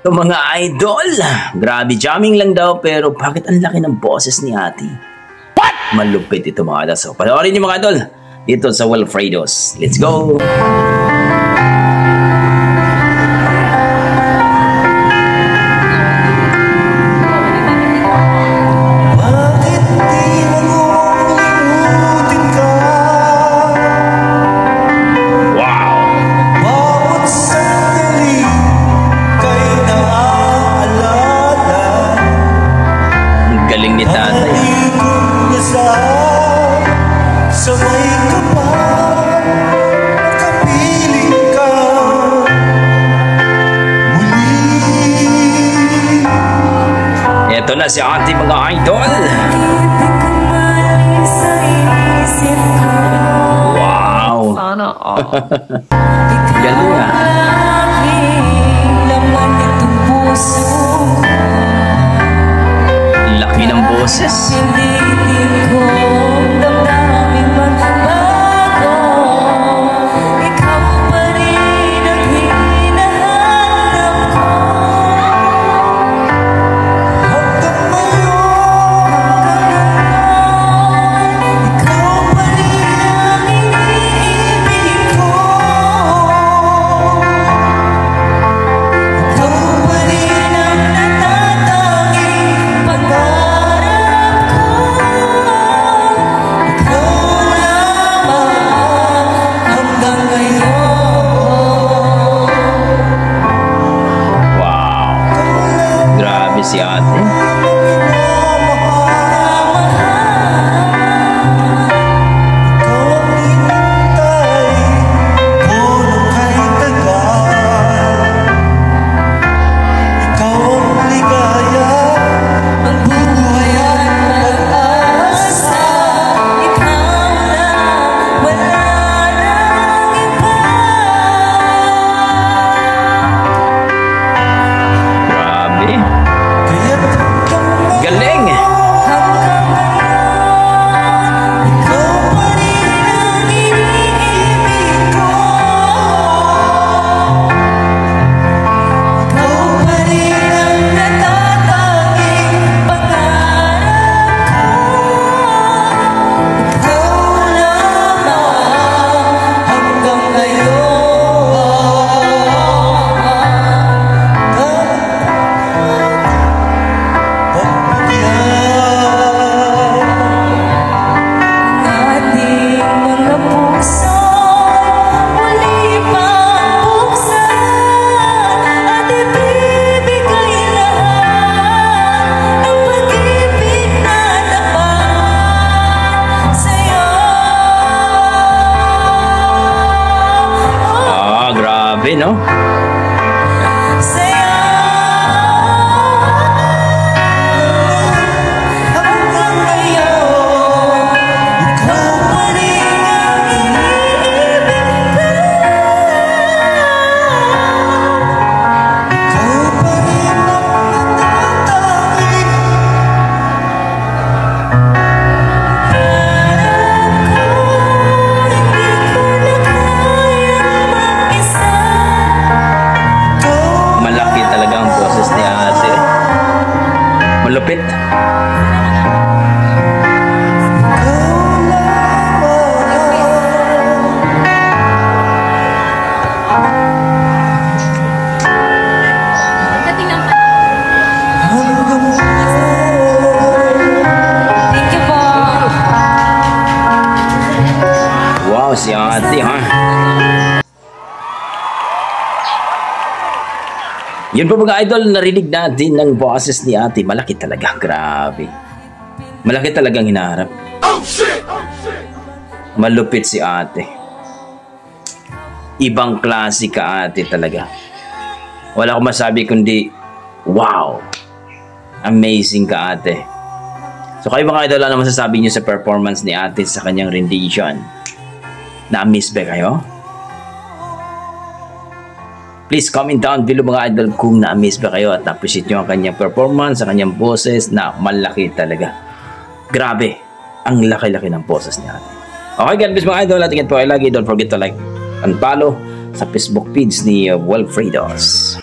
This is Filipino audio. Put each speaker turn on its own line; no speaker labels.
So mga idol, grabe jamming lang daw pero bakit ang laki ng boses ni ate? What? Malupit ito mga idol. So panoorin niyo mga idol dito sa Wilfredos. Let's go! Galing ni tatay. Ito na si ating mga idol. Wow.
Sana all.
Galing ah. Laki ng boses. Si ate. No? Malupit. Wow, si ate ha. Yun po mga idol, narinig natin ng boses ni ate. Malaki talaga, grabe. Malaki talagang hinaharap. Malupit si ate. Ibang klase ka ate talaga. Wala akong masabi kundi, wow! Amazing ka ate. So kayo mga idol, ano masasabi niyo sa performance ni ate sa kanyang rendition? Na-miss ba kayo? Please comment down below mga idol kung na-miss ba kayo at na-appreciate nyo ang kanyang performance, ang kanyang boses na malaki talaga. Grabe, ang laki-laki ng boses niya. Okay, God bless mga idol. At ingat po kayo lagi. Don't forget to like and follow sa Facebook page ni Wilfredos.